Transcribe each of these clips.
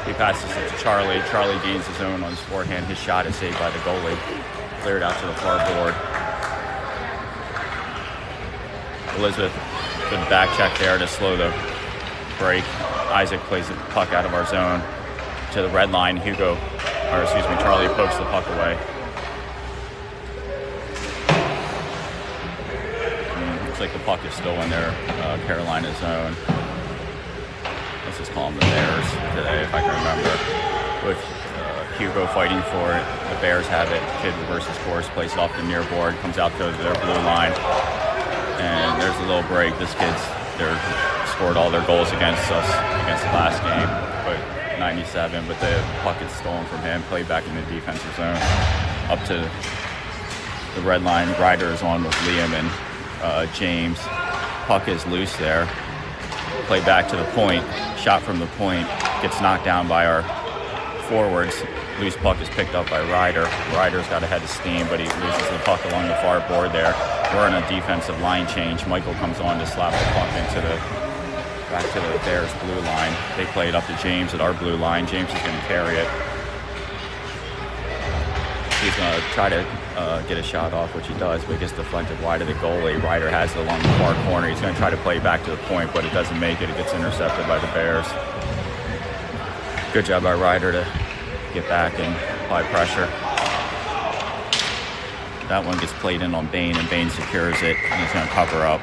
He passes it to Charlie. Charlie gains his own on his forehand. His shot is saved by the goalie. Cleared out to the far board. Elizabeth with the back check there to slow the break. Isaac plays the puck out of our zone to the red line. Charlie pokes the puck away. Looks like the puck is still in their Carolina zone. Let's just call them the Bears today, if I can remember. With Hugo fighting for it, the Bears have it. Kid reverses course, plays it off the near board, comes out to their blue line, and there's a little break. They're scored all their goals against us against the last game, but 97. But the puck is stolen from him, played back in the defensive zone, up to the red line. Ryder is on with Liam and James. Puck is loose there. Play back to the point. Shot from the point. Gets knocked down by our forwards. Loose puck is picked up by Ryder. Ryder's got a head of steam, but he loses the puck along the far board there. We're on a defensive line change. Michael comes on to slap the puck back to the Bears blue line. They play it up to James at our blue line. James is going to carry it. He's going to try to get a shot off, which he does, but it gets deflected wide of the goalie. Ryder has it along the far corner. He's going to try to play back to the point, but it doesn't make it. It gets intercepted by the Bears. Good job by Ryder to get back and apply pressure. That one gets played in on Bain, and Bain secures it, and he's going to cover up.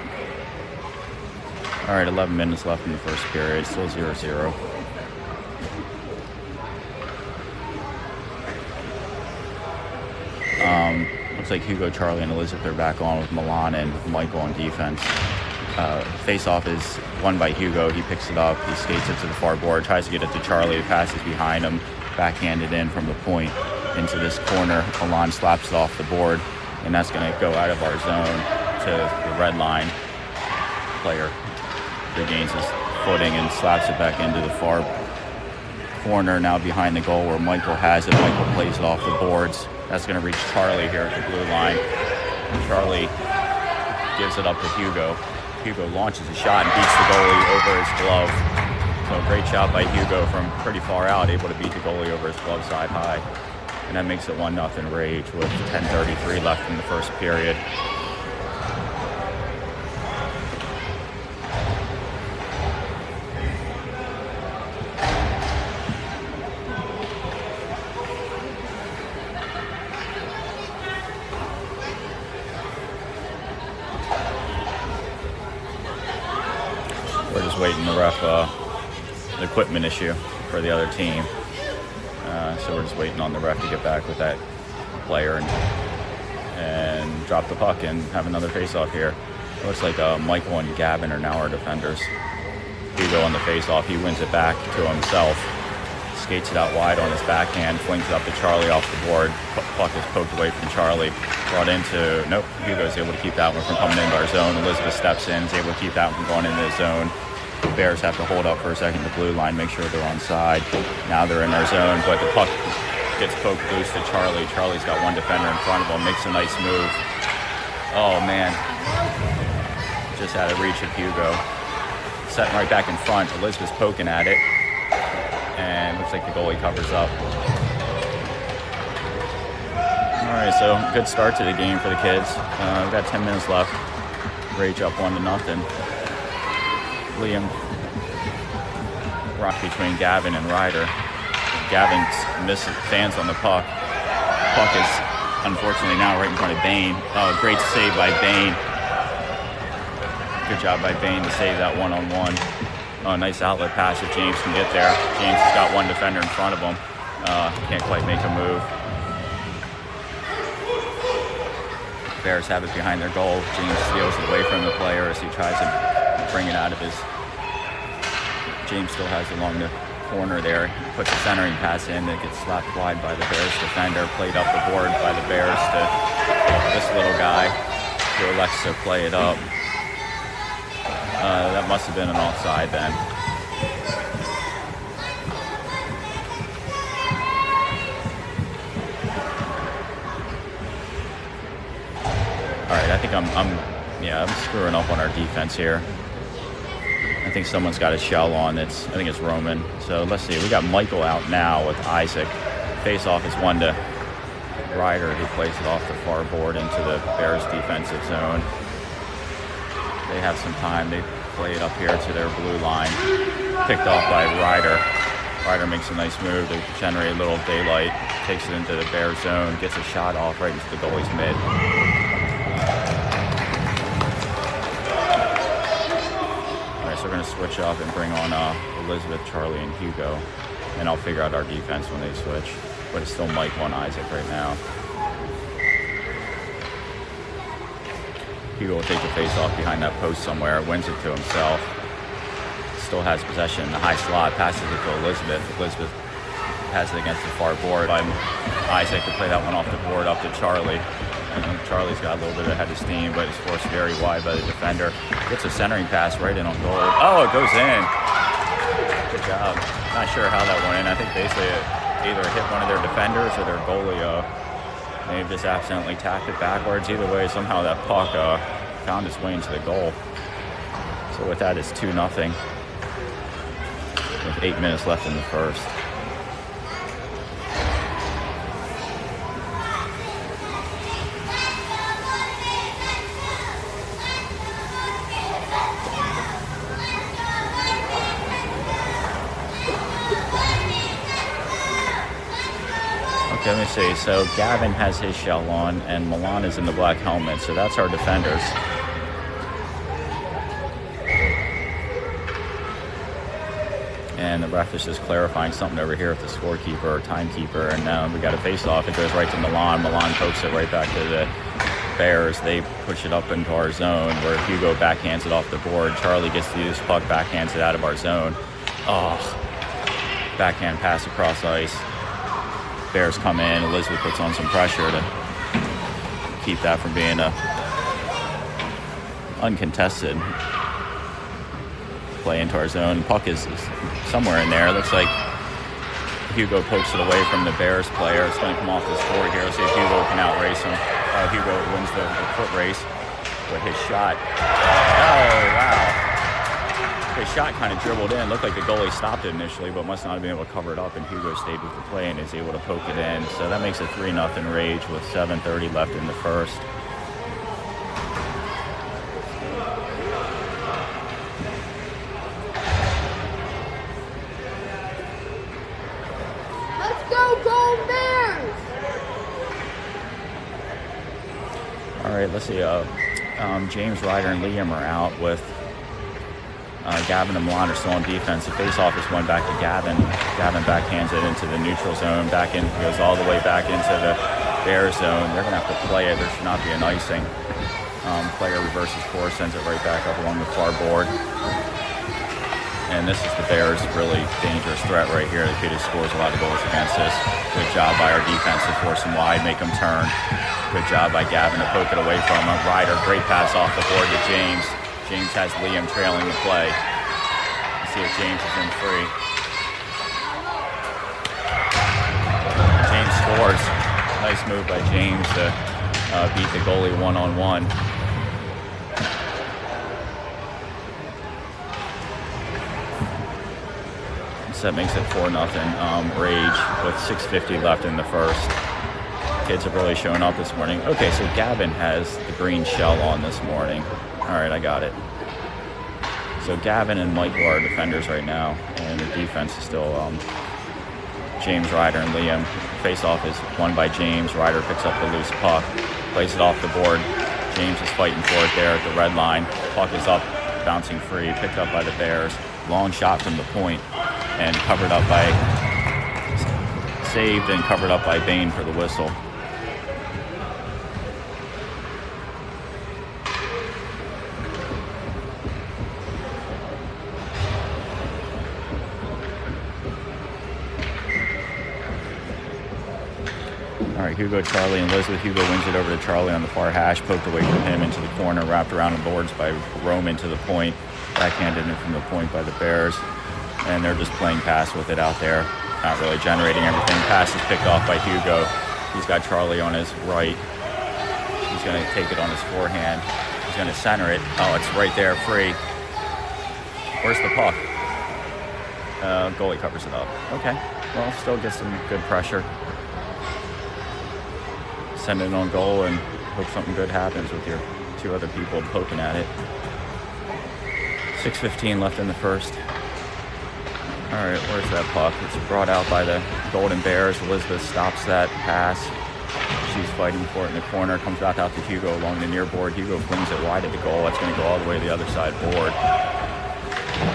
All right, 11 minutes left in the first period. Still 0-0. Looks like Hugo, Charlie, and Elizabeth are back on with Milan and Michael on defense. Face-off is won by Hugo. He picks it up. He skates it to the far board, tries to get it to Charlie. It passes behind him, backhanded in from the point into this corner. Milan slaps it off the board, and that's going to go out of our zone to the red line. Player regains his footing and slaps it back into the far corner, now behind the goal where Michael has it. Michael plays it off the boards. That's going to reach Charlie here at the blue line. Charlie gives it up to Hugo. Hugo launches a shot and beats the goalie over his glove. So a great shot by Hugo from pretty far out, able to beat the goalie over his glove side high. And that makes it 1-0 Rage with 10:33 left in the first period. We're just waiting to ref the equipment issue for the other team. So we're just waiting on the ref to get back with that player and drop the puck and have another face-off here. It looks like Michael and Gavin are now our defenders. Hugo on the face-off, he wins it back to himself. Skates it out wide on his backhand, flings it up to Charlie off the board. Puck is poked away from Charlie. Brought into, nope, Hugo's able to keep that one from coming into our zone. Elizabeth steps in, is able to keep that one from going into the zone. The Bears have to hold up for a second, the blue line, make sure they're onside. Now they're in our zone, but the puck gets poked loose to Charlie. Charlie's got one defender in front of him, makes a nice move. Oh man, just out of reach of Hugo. Setting right back in front, Elizabeth's poking at it. And looks like the goalie covers up. All right, so good start to the game for the kids. We've got 10 minutes left. Rage up 1-0. Liam rock between Gavin and Ryder. Gavin stands on the puck. Puck is unfortunately now right in front of Bain. Oh, great save by Bain. Good job by Bain to save that one-on-one. Oh, nice outlet pass if James can get there. James has got one defender in front of him. Can't quite make a move. Bears have it behind their goal. James steals it away from the player as he tries to bring it out of his. James still has it along the corner there. He puts a centering pass in that gets slapped wide by the Bears defender. Played up the board by the Bears to this little guy who elects to play it up. That must have been an offside then. All right, I think I'm screwing up on our defense here. I think someo's got a shell on. I think it's Roman. So let's see. We got Michael out now with Isaac. Face off is one to Ryder, who plays it off the far board into the Bears defensive zone. They have some time. They play it up here to their blue line. Picked off by Ryder. Ryder makes a nice move to generate a little daylight. Takes it into the Bears zone. Gets a shot off right into the goalie's mid. So we're going to switch up and bring on Elizabeth, Charlie, and Hugo. And I'll figure out our defense when they switch. But it's still Mike 1 Isaac right now. Hugo will take the face off behind that post somewhere. Wins it to himself. Still has possession in the high slot. Passes it to Elizabeth. Elizabeth has it against the far board. Isaac to play that one off the board up to Charlie. And Charlie's got a little bit ahead of steam, but is forced very wide by the defender. Gets a centering pass right in on goal. Oh, it goes in. Good job. Not sure how that went in. I think basically it either hit one of their defenders or their goalie. Maybe just accidentally tapped it backwards. Either way, somehow that puck found its way into the goal. So with that, it's 2-0 with 8 minutes left in the first. Okay, let me see. So Gavin has his shell on, and Milan is in the black helmet. So that's our defenders. And the ref is just clarifying something over here with the scorekeeper or timekeeper. And we got a face-off. It goes right to Milan. Milan pokes it right back to the Bears. They push it up into our zone where Hugo backhands it off the board. Charlie gets to use puck, backhands it out of our zone. Oh, backhand pass across ice. Bears come in. Elizabeth puts on some pressure to keep that from being uncontested play into our zone. Puck is somewhere in there. It looks like Hugo pokes it away from the Bears player. It's going to come off this board here. Let's see if Hugo can outrace him. Hugo wins the foot race with his shot. Oh, wow. His shot kind of dribbled in. Looked like the goalie stopped it initially, but must not have been able to cover it up, and Hugo stayed with the play and is able to poke it in. So that makes it 3-0 Rage with 7:30 left in the first. Let's go, Gold Bears! All right, let's see. James, Ryder, and Liam are out with Gavin and Milan are still on defense. The face-off is one back to Gavin. Gavin backhands it into the neutral zone. Goes all the way back into the Bears zone. They're going to have to play it. There should not be an icing. Player reverses course, sends it right back up along the far board. And this is the Bears' really dangerous threat right here. The kid who scores a lot of goals against us. Good job by our defense to force him wide, make him turn. Good job by Gavin to poke it away from him. Ryder, great pass off the board to James. James has Liam trailing the play. Let's see if James is in free. James scores. Nice move by James to beat the goalie one-on-one. So that makes it 4-0 Rage with 6:50 left in the first. Kids have really shown up this morning. Okay, so Gavin has the green shell on this morning. All right, I got it. So Gavin and Michael are defenders right now, and the defense is still James, Ryder, and Liam. Face-off is won by James. Ryder picks up the loose puck, plays it off the board. James is fighting for it there at the red line. Puck is up, bouncing free, picked up by the Bears. Long shot from the point, and saved and covered up by Bain for the whistle. All right, Hugo, Charlie, and Elizabeth. Hugo wins it over to Charlie on the far hash, poked away from him into the corner, wrapped around the boards by Roman to the point, backhanded it from the point by the Bears, and they're just playing pass with it out there, not really generating everything. Pass is picked off by Hugo. He's got Charlie on his right. He's going to take it on his forehand. He's going to center it. Oh, it's right there, free. Where's the puck? Goalie covers it up. Okay. Well, still get some good pressure. Send it on goal and hope something good happens with your two other people poking at it. 6:15 left in the first. All right, where's that puck? It's brought out by the Golden Bears. Elizabeth stops that pass. She's fighting for it in the corner. Comes back out to Hugo along the near board. Hugo flings it wide at the goal. That's going to go all the way to the other side board.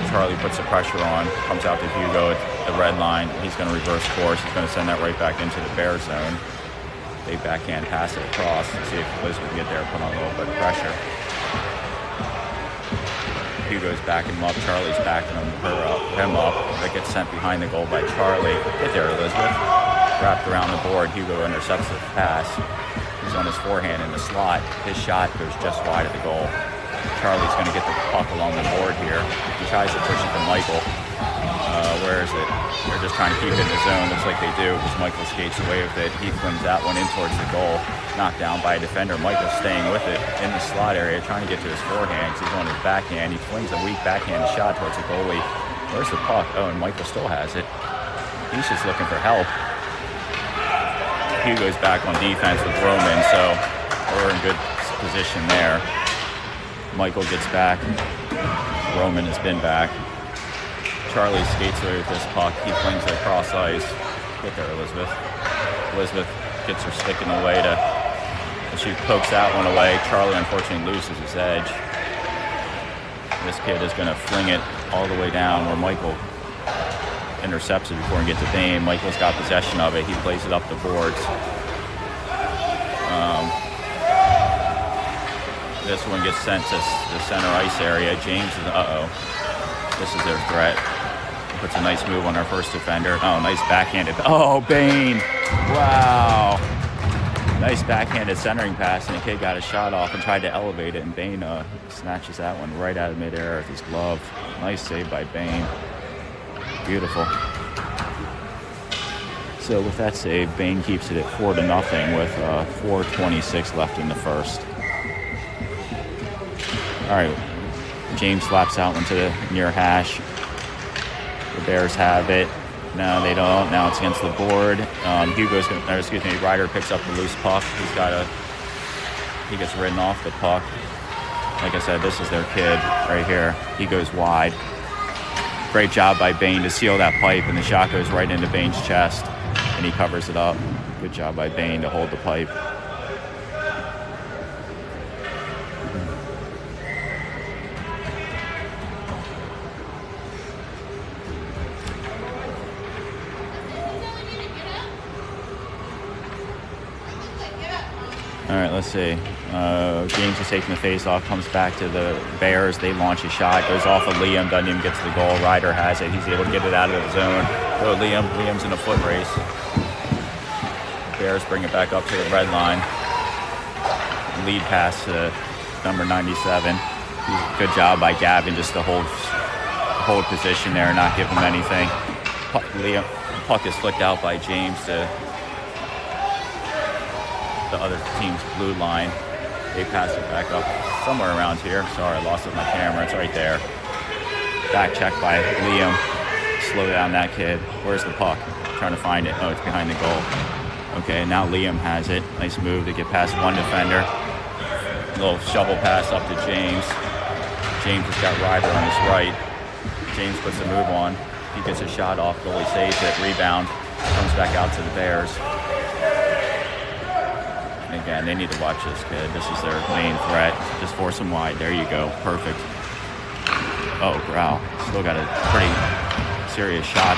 Charlie puts the pressure on. Comes out to Hugo at the red line. He's going to reverse course. He's going to send that right back into the Bear zone. They backhand pass it across and see if Elizabeth can get there and put on a little bit of pressure. Hugo's backing him up. Charlie's backing him up. That gets sent behind the goal by Charlie. Get there, Elizabeth. Wrapped around the board. Hugo intercepts the pass. He's on his forehand in the slot. His shot goes just wide of the goal. Charlie's going to get the puck along the board here. He tries to push it to Michael. Where is it? They're just trying to keep it in the zone. Looks like they do because Michael skates away with it. He flings that one in towards the goal. Knocked down by a defender. Michael's staying with it in the slot area, trying to get to his forehand because he's on his backhand. He flings a weak backhand shot towards the goalie. Where's the puck? Oh, and Michael still has it. He's just looking for help. Hugo's back on defense with Roman, so we're in good position there. Michael gets back. Roman has been back. Charlie skates away with this puck. He flings it across ice. Get there, Elizabeth. Elizabeth gets her stick in the way and she pokes that one away. Charlie unfortunately loses his edge. This kid is going to fling it all the way down where Michael intercepts it before he gets to Bain. Michael's got possession of it. He plays it up the boards. This one gets sent to the center ice area. James is, this is their threat. Puts a nice move on our first defender. Oh, nice backhanded. Oh, Bain. Wow. Nice backhanded centering pass, and the kid got a shot off and tried to elevate it, and Bain snatches that one right out of midair with his glove. Nice save by Bain. Beautiful. So with that save, Bain keeps it at 4-0 with 4:26 left in the first. All right, James slaps out one to the near hash. The Bears have it. No, they don't. Now it's against the board. Ryder picks up the loose puck. He gets ridden off the puck. Like I said, this is their kid right here. He goes wide. Great job by Bain to seal that pipe, and the shot goes right into Bain's chest, and he covers it up. Good job by Bain to hold the pipe. All right, let's see. James is taking the face off, comes back to the Bears. They launch a shot, goes off of Liam, doesn't even get to the goal. Ryder has it. He's able to get it out of the zone. Go Liam. Liam's in a foot race. Bears bring it back up to the red line. Lead pass to number 97. Good job by Gavin just to hold position there and not give him anything. Puck is flicked out by James to the other team's blue line. They pass it back up somewhere around here. Sorry, I lost it with my camera. It's right there. Back check by Liam. Slow down that kid. Where's the puck? Trying to find it. Oh, it's behind the goal. Okay, now Liam has it. Nice move to get past one defender. Little shovel pass up to James. James has got Ryder on his right. James puts the move on. He gets a shot off. Goalie saves it. Rebound. Comes back out to the Bears. Again, they need to watch this kid. This is their main threat. Just force him wide. There you go. Perfect. Oh, wow. Still got a pretty serious shot.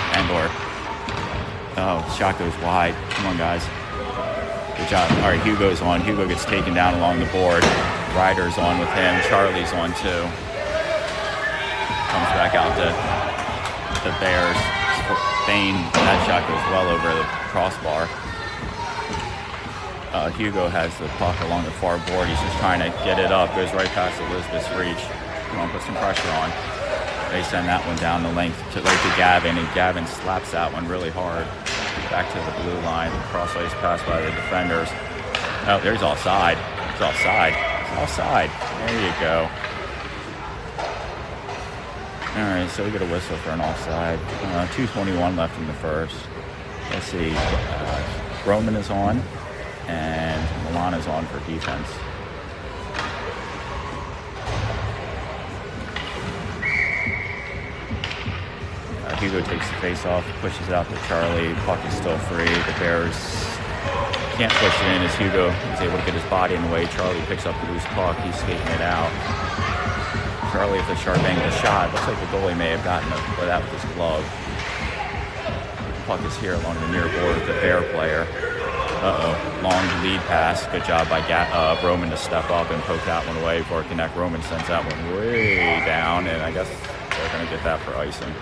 Shot goes wide. Come on, guys. Good job. All right, Hugo's on. Hugo gets taken down along the board. Ryder's on with him. Charlie's on, too. Comes back out to the Bears. Bain, that shot goes well over the crossbar. Hugo has the puck along the far board. He's just trying to get it up. Goes right past Elizabeth's reach. Come on, put some pressure on. They send that one down the length right to Gavin, and Gavin slaps that one really hard. Back to the blue line. Cross ice pass by the defenders. Oh, there's offside. It's offside. It's offside. There you go. All right, so we get a whistle for an offside. 2:21 left in the first. Let's see. Roman is on, and Milan is on for defense. Hugo takes the face off, pushes it out to Charlie. Puck is still free. The Bears can't push it in as Hugo is able to get his body in the way. Charlie picks up the loose puck. He's skating it out. Charlie, if the sharp angle shot, looks like the goalie may have gotten that with his glove. The puck is here along the near board with the Bear player. Long lead pass. Good job by Roman to step up and poke that one away before it connect. Roman sends that one way down, and I guess they're going to get that for icing.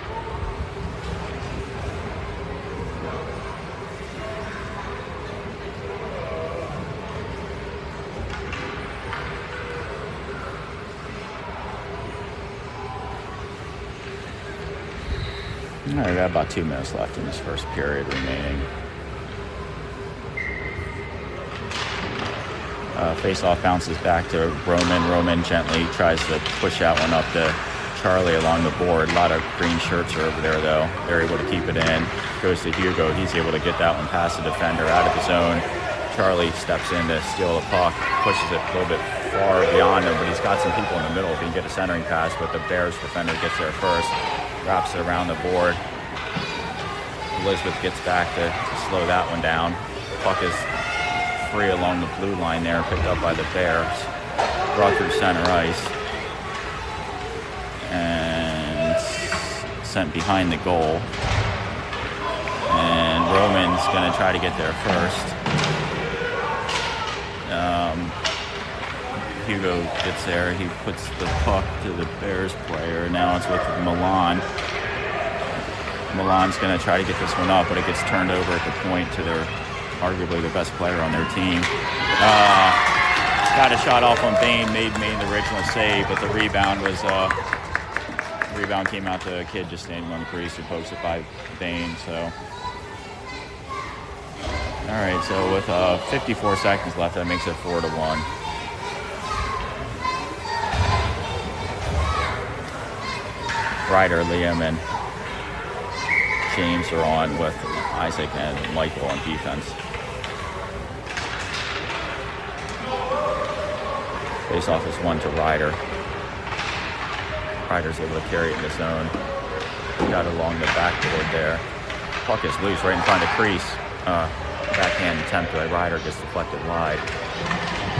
All right, we got about 2 minutes left in this first period remaining. Face-off bounces back to Roman. Roman gently tries to push that one up to Charlie along the board. A lot of green shirts are over there, though. They're able to keep it in. Goes to Hugo. He's able to get that one past the defender out of his zone. Charlie steps in to steal the puck, pushes it a little bit far beyond him, but he's got some people in the middle. If he can get a centering pass, but the Bears defender gets there first. Wraps it around the board. Elizabeth gets back to slow that one down. Puck is free along the blue line there, picked up by the Bears. Brought through center ice. And sent behind the goal. And Roman's going to try to get there first. Hugo gets there. He puts the puck to the Bears player. Now it's with Milan. Milan's going to try to get this one up, but it gets turned over at the point to their arguably the best player on their team. Got a shot off on Bain, made the original save, but the rebound came out to a kid just standing on the crease who pokes it by Bain. So, all right. So with 54 seconds left, that makes it 4-1. Ryder, Liam, and James are on with Isaac and Michael on defense. Face-off is one to Ryder. Ryder's able to carry it in the zone. Got it along the backboard there. Puck is loose right in front of the crease. Backhand attempt by Ryder gets deflected wide.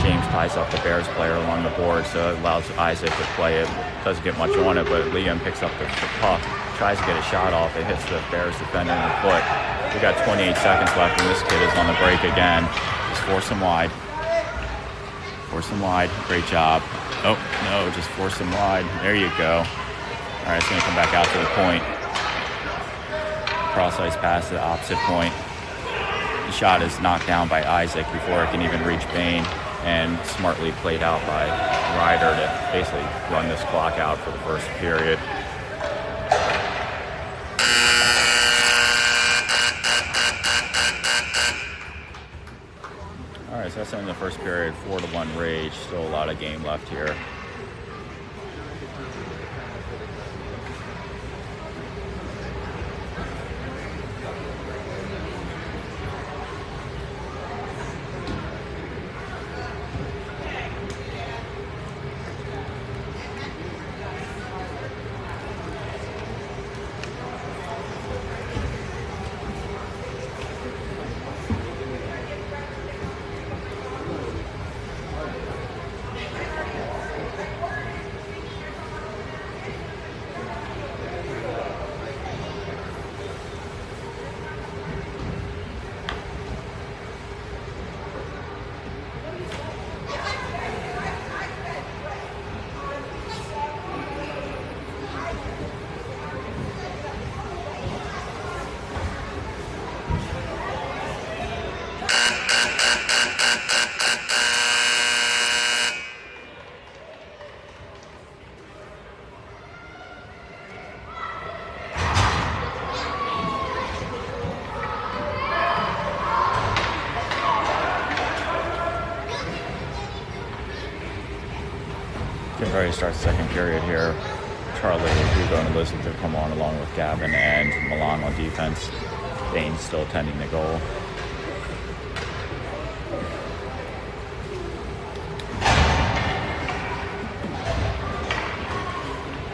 James ties up the Bears player along the board, so it allows Isaac to play it. Doesn't get much on it, but Liam picks up the puck, tries to get a shot off. It hits the Bears defender in the foot. We got 28 seconds left, and this kid is on the break again. Just force him wide. Force him wide. Great job. Oh, no, just force him wide. There you go. All right, it's going to come back out to the point. Cross-ice pass to the opposite point. The shot is knocked down by Isaac before it can even reach Bain, and smartly played out by Ryder to basically run this clock out for the first period. All right, so that's in the first period, 4-1 Rage. Still a lot of game left here. Getting ready to start the second period here. Charlie, Hugo, and Elizabeth come on along with Gavin and Milan on defense. Bane's still tending the goal.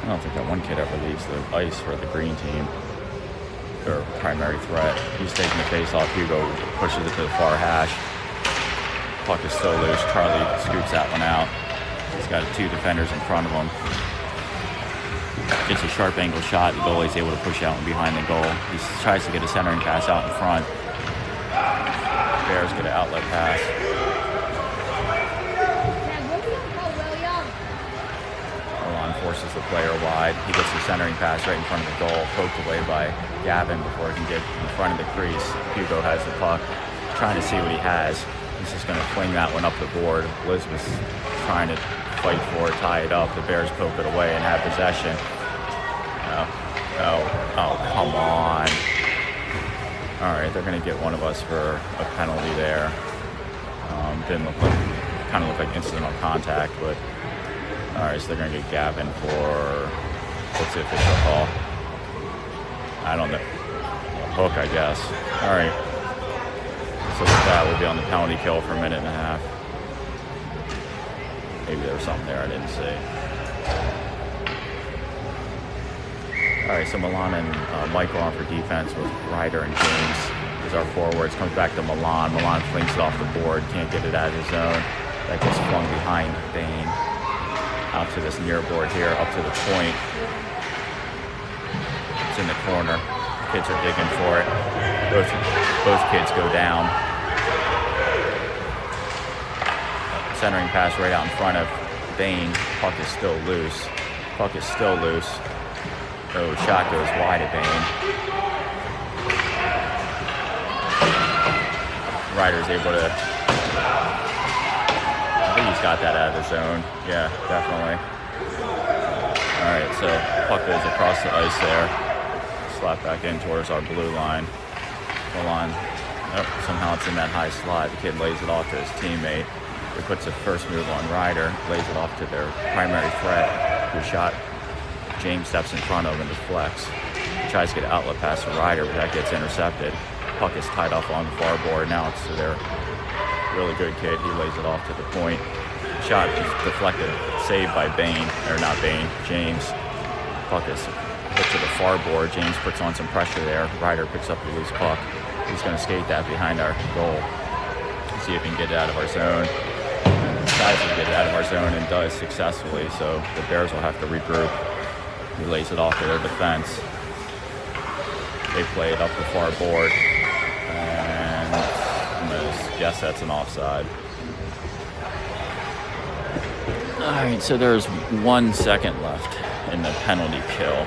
I don't think that one kid ever leaves the ice for the green team. Their primary threat. He's taking the face off. Hugo pushes it to the far hash. Puck is still loose. Charlie scoops that one out. He's got two defenders in front of him. Gets a sharp angle shot. The goalie's able to push out and behind the goal. He tries to get a centering pass out in front. Bears get an outlet pass. Milan forces the player wide. He gets the centering pass right in front of the goal, poked away by Gavin before he can get in front of the crease. Hugo has the puck, trying to see what he has. He's just going to fling that one up the board. Elizabeth's trying to fight for it, tie it up. The Bears poke it away and have possession. Oh, come on. All right, they're going to get one of us for a penalty there. Didn't look like, kind of looked like incidental contact, but all right, so they're going to get Gavin for, what's the official call? I don't know. A hook, I guess. All right. So with that, we'll be on the penalty kill for a minute and a half. Maybe there was something there I didn't see. All right, so Milan and Michael on for defense with Ryder and James as our forwards. Comes back to Milan. Milan flings it off the board. Can't get it out of his zone. That gets flung behind Bane. Out to this near board here, up to the point. It's in the corner. Kids are digging for it. Both kids go down. Centering pass right out in front of Bane. Puck is still loose. Oh, shot goes wide at Bane. Ryder's able to, I think he's got that out of the zone. Yeah, definitely. All right, so puck goes across the ice there. Slap back in towards our blue line. Milan, somehow it's in that high slot. The kid lays it off to his teammate, who puts a first move on Ryder, lays it off to their primary threat, who shot. James steps in front of and deflects. He tries to get an outlet pass to Ryder, but that gets intercepted. Puck is tied off on the far board. Now it's to their really good kid. He lays it off to the point. Shot is deflected, saved by Bane, or not Bane, James. Puck is put to the far board. James puts on some pressure there. Ryder picks up the loose puck. He's going to skate that behind our goal. See if he can get it out of our zone. Tries to get it out of our zone and does successfully, so the Bears will have to regroup. He lays it off to their defense. They play it up the far board. And I'm going to guess that's an offside. All right, so there's 1 second left in the penalty kill.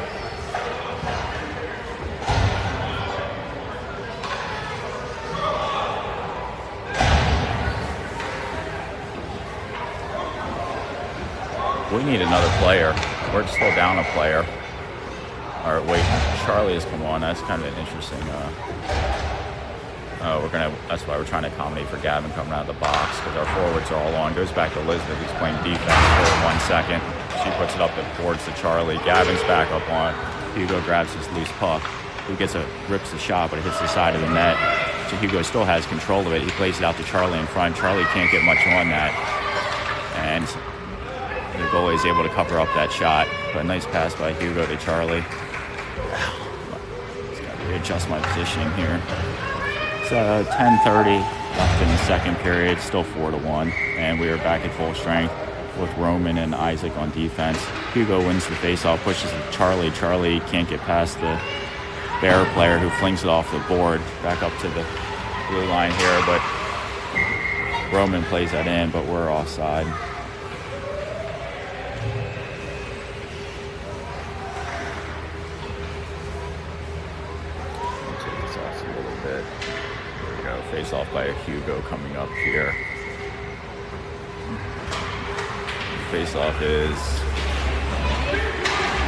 We need another player. We're still down a player. All right, wait, Charlie has come on. That's kind of an interesting. That's why we're trying to accommodate for Gavin coming out of the box, because our forwards are all on. Goes back to Elizabeth, who's playing defense for 1 second. She puts it up towards to Charlie. Gavin's back up on. Hugo grabs his loose puck. Rips the shot, but it hits the side of the net. So Hugo still has control of it. He plays it out to Charlie in front. Charlie can't get much on that, and the goalie is able to cover up that shot. But a nice pass by Hugo to Charlie. Just got to readjust my positioning here. It's 10:30 left in the second period, still 4-1, and we are back at full strength with Roman and Isaac on defense. Hugo wins the faceoff, pushes it to Charlie. Charlie can't get past the Bear player, who flings it off the board back up to the blue line here, but Roman plays that in, but we're offside. Face off by Hugo coming up here. Face off is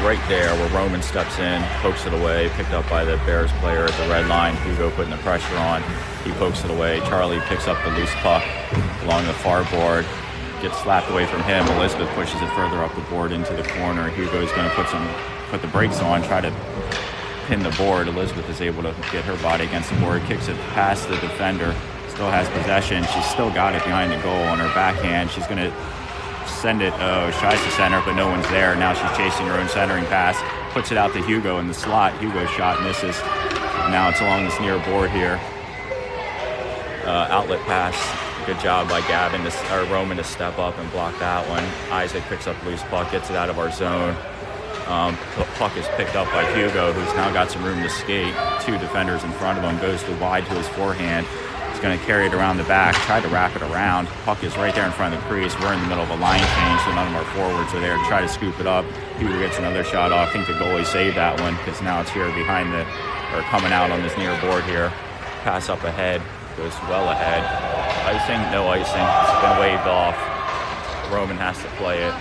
right there where Roman steps in, pokes it away, picked up by the Bears player at the red line. Hugo putting the pressure on. He pokes it away. Charlie picks up the loose puck along the far board. gets slapped away from him. Elizabeth pushes it further up the board into the corner. Hugo's going to put the brakes on, try to pin the board. Elizabeth is able to get her body against the board, kicks it past the defender, still has possession. She's still got it behind the goal on her backhand. She's going to send it, tries to center, but no one's there. Now she's chasing her own centering pass, puts it out to Hugo in the slot. Hugo's shot misses. Now it's along this near board here. Outlet pass. Good job by Roman to step up and block that one. Isaac picks up loose puck, gets it out of our zone. Puck is picked up by Hugo, who's now got some room to skate. Two defenders in front of him, goes wide to his forehand. He's going to carry it around the back, try to wrap it around. Puck is right there in front of the crease. We're in the middle of a line change, so none of our forwards are there to try to scoop it up. Hugo gets another shot off. I think the goalie saved that one because now it's here coming out on this near board here. Pass up ahead, goes well ahead. Icing, no icing. It's been waved off. Roman has to play it.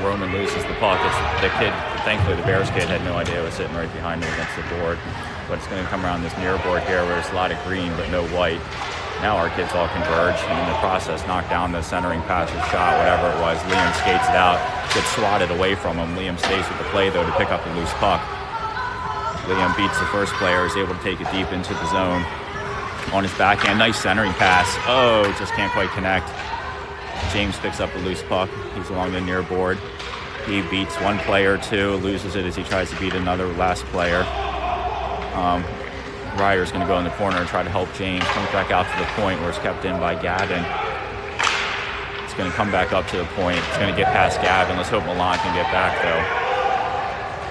Roman loses the puck. The kid, thankfully the Bears kid had no idea it was sitting right behind him against the board. But it's going to come around this near board here where there's a lot of green but no white. Now our kids all converge and in the process knock down the centering pass or shot, whatever it was. Liam skates it out, gets swatted away from him. Liam stays with the play though to pick up the loose puck. Liam beats the first player, is able to take it deep into the zone. On his backhand, nice centering pass. Oh, just can't quite connect. James picks up the loose puck. He's along the near board. He beats one player, two, loses it as he tries to beat another last player. Ryder's going to go in the corner and try to help James. Comes back out to the point where it's kept in by Gavin. It's going to come back up to the point. It's going to get past Gavin. Let's hope Milan can get back, though.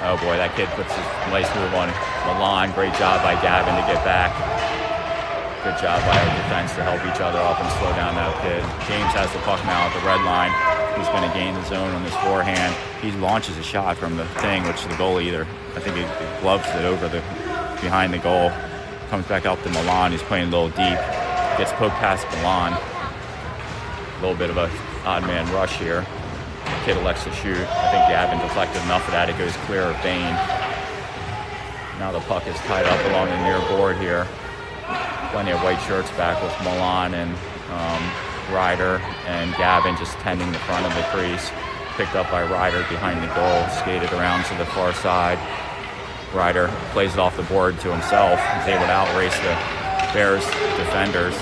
Oh, boy, that kid puts a nice move on Milan. Great job by Gavin to get back. Good job by our defense to help each other up and slow down that kid. James has the puck now at the red line. He's going to gain the zone on his forehand. He launches a shot from the thing, which the goalie I think he gloves it over behind the goal. Comes back up to Milan. He's playing a little deep. Gets poked past Milan. A little bit of a odd man rush here. Kid elects to shoot. I think Gavin deflected enough of that. It goes clear of Bain. Now the puck is tied up along the near board here. Plenty of white shirts back with Milan and Ryder and Gavin just tending the front of the crease. Picked up by Ryder behind the goal. Skated around to the far side. Ryder plays it off the board to himself. He's able to outrace the Bears defenders.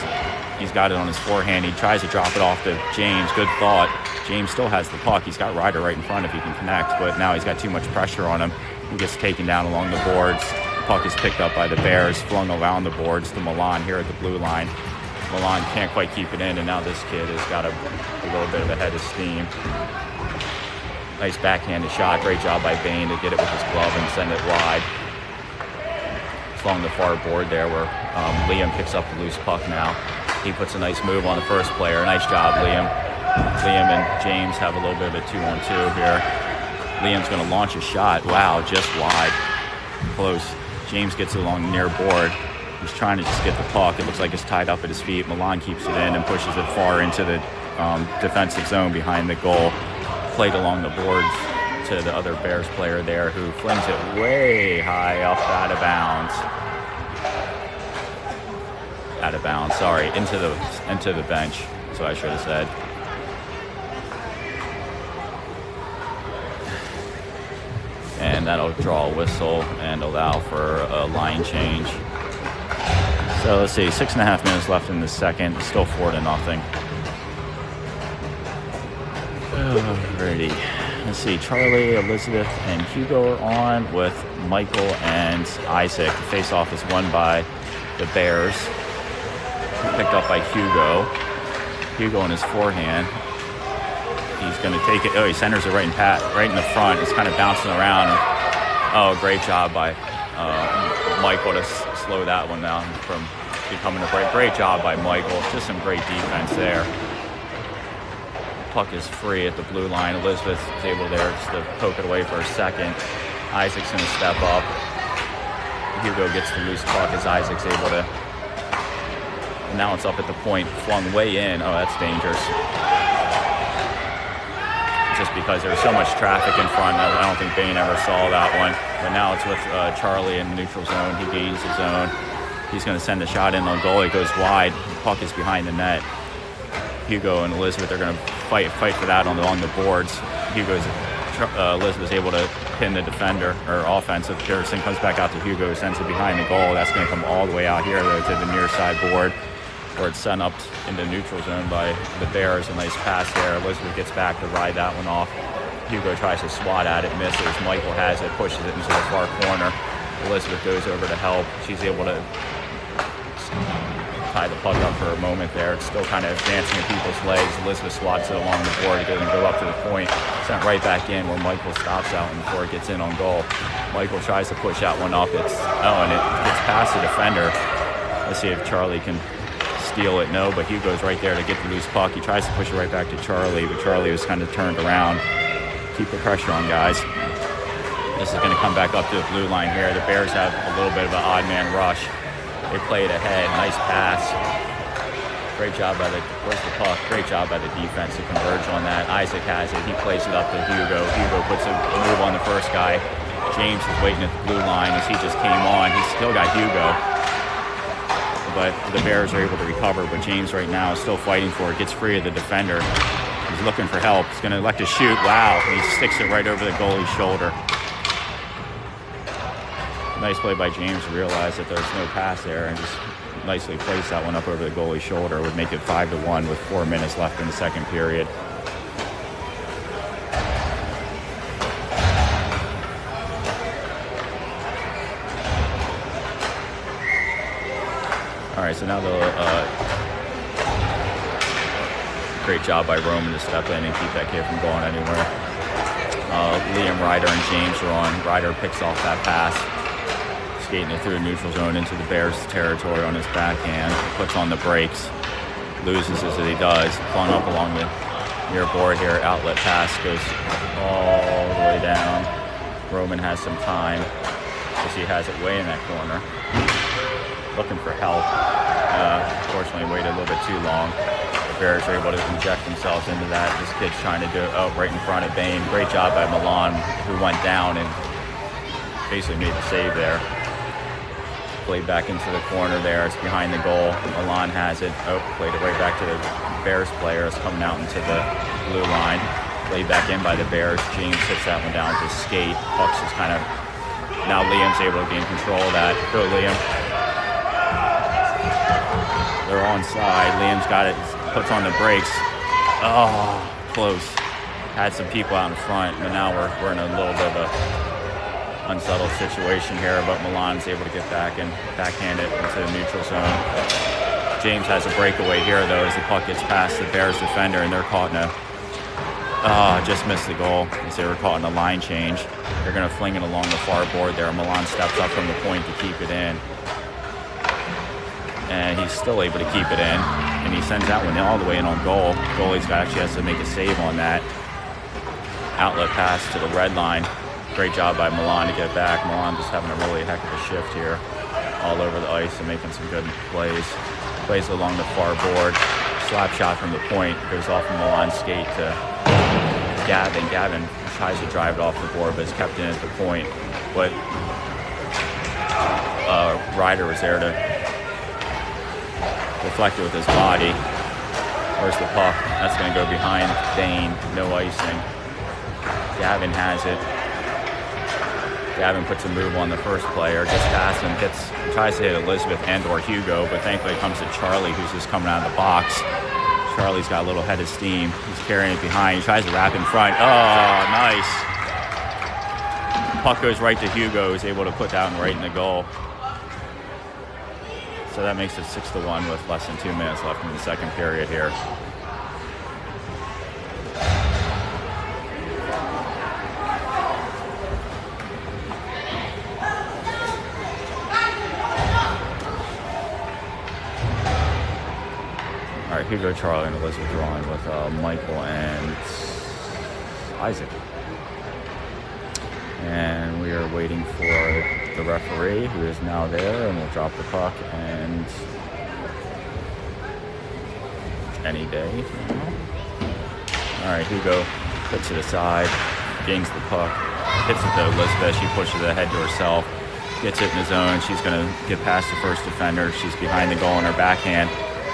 He's got it on his forehand. He tries to drop it off to James. Good thought. James still has the puck. He's got Ryder right in front if he can connect, but now he's got too much pressure on him. He gets taken down along the boards. Puck is picked up by the Bears, flung around the boards to Milan here at the blue line. Milan can't quite keep it in, and now this kid has got a little bit of a head of steam. Nice backhanded shot. Great job by Bain to get it with his glove and send it wide. It's along the far board there where Liam picks up the loose puck now. He puts a nice move on the first player. Nice job, Liam. Liam and James have a little bit of a 2-on-2 here. Liam's going to launch a shot. Wow, just wide. Close. James gets it along the near board. He's trying to just get the puck. It looks like it's tied up at his feet. Milan keeps it in and pushes it far into the defensive zone behind the goal. Played along the boards to the other Bears player there who flings it way high up out of bounds. Out of bounds, sorry, into the bench. That's what I should have said. And that'll draw a whistle and allow for a line change. So let's see, 6.5 minutes left in the second. Still 4-0. Alrighty. Let's see, Charlie, Elizabeth, and Hugo are on with Michael and Isaac. The face-off is won by the Bears. Picked up by Hugo. Hugo on his forehand. He's going to take it. Oh, he centers it right in the front. It's kind of bouncing around. Oh, great job by Michael to slow that one down from becoming a break. Great job by Michael. Just some great defense there. Puck is free at the blue line. Elizabeth is able there just to poke it away for a second. Isaac's going to step up. Hugo gets the loose puck as Isaac's able to. And now it's up at the point, flung way in. Oh, that's dangerous. Just because there was so much traffic in front. I don't think Bain ever saw that one. But now it's with Charlie in the neutral zone. He gains the zone. He's going to send a shot in on goal. It goes wide. The puck is behind the net. Hugo and Elizabeth are going to fight for that along the boards. Elizabeth's able to pin the defender or offensive. Pearson comes back out to Hugo, sends it behind the goal. That's going to come all the way out here though, to the near side board, where it's sent up into neutral zone by the Bears. A nice pass there. Elizabeth gets back to ride that one off. Hugo tries to swat at it, misses. Michael has it, pushes it into the far corner. Elizabeth goes over to help. She's able to tie the puck up for a moment there. It's still kind of dancing in people's legs. Elizabeth swats it along the board. It doesn't go up to the point. Sent right back in where Michael stops out before it gets in on goal. Michael tries to push that one up. And it gets past the defender. Let's see if Charlie can steal it. No, but Hugo's right there to get the loose puck. He tries to push it right back to Charlie, but Charlie was kind of turned around. Keep the pressure on, guys. This is going to come back up to the blue line here. The Bears have a little bit of an odd man rush. They play it ahead. Nice pass. Great job by where's the puck? Great job by the defense to converge on that. Isaac has it. He plays it up to Hugo. Hugo puts a move on the first guy. James is waiting at the blue line as he just came on. He's still got Hugo. But the Bears are able to recover. But James right now is still fighting for it. Gets free of the defender. He's looking for help. He's going to elect to shoot. Wow. He sticks it right over the goalie's shoulder. Nice play by James to realize that there's no pass there and just nicely placed that one up over the goalie's shoulder. Would make it 5-1 with 4 minutes left in the second period. All right, so now great job by Roman to step in and keep that kid from going anywhere. Liam, Ryder, and James are on. Ryder picks off that pass. Skating it through the neutral zone into the Bears' territory on his backhand. Puts on the brakes. Loses as he does. Flung up along the near board here. Outlet pass goes all the way down. Roman has some time as he has it way in that corner. Looking for help. Unfortunately, waited a little bit too long. The Bears are able to inject themselves into that. This kid's trying to do it right in front of Bain. Great job by Milan, who went down and basically made the save there. Played back into the corner there. It's behind the goal. Milan has it. Played it right back to the Bears player. It's coming out into the blue line. Played back in by the Bears. James hits that one down to skate. Puck's just kind of... Now Liam's able to gain control of that. Go, Liam. They're onside. Liam's got it. Puts on the brakes. Oh, close. Had some people out in front, but now we're in a little bit of a unsettled situation here, but Milan's able to get back and backhand it into the neutral zone. James has a breakaway here, though, as the puck gets past the Bears defender, and they're caught in a... just missed the goal as they were caught in a line change. They're going to fling it along the far board there. Milan steps up from the point to keep it in. And he's still able to keep it in, and he sends that one all the way in on goal. Goalie's actually has to make a save on that. Outlet pass to the red line. Great job by Milan to get back. Milan just having a really heck of a shift here all over the ice and making some good plays. Plays along the far board. Slap shot from the point. Goes off of Milan's skate to Gavin. Gavin tries to drive it off the board, but is kept in at the point. But Ryder was there to deflect it with his body. Where's the puck? That's going to go behind Dane. No icing. Gavin has it. Gavin puts a move on the first player, gets past him, tries to hit Elizabeth and or Hugo, but thankfully it comes to Charlie, who's just coming out of the box. Charlie's got a little head of steam. He's carrying it behind. He tries to wrap in front. Oh, nice. Puck goes right to Hugo, who's able to put that one right in the goal. So that makes it 6-1 with less than 2 minutes left in the second period here. All right, Hugo, Charlie, and Elizabeth are on with Michael and Isaac. And we are waiting for the referee, who is now there, and will drop the puck. And any day, you know. All right, Hugo puts it aside, gains the puck, hits it to Elizabeth. She pushes it ahead to herself, gets it in the zone. She's going to get past the first defender. She's behind the goal in her backhand.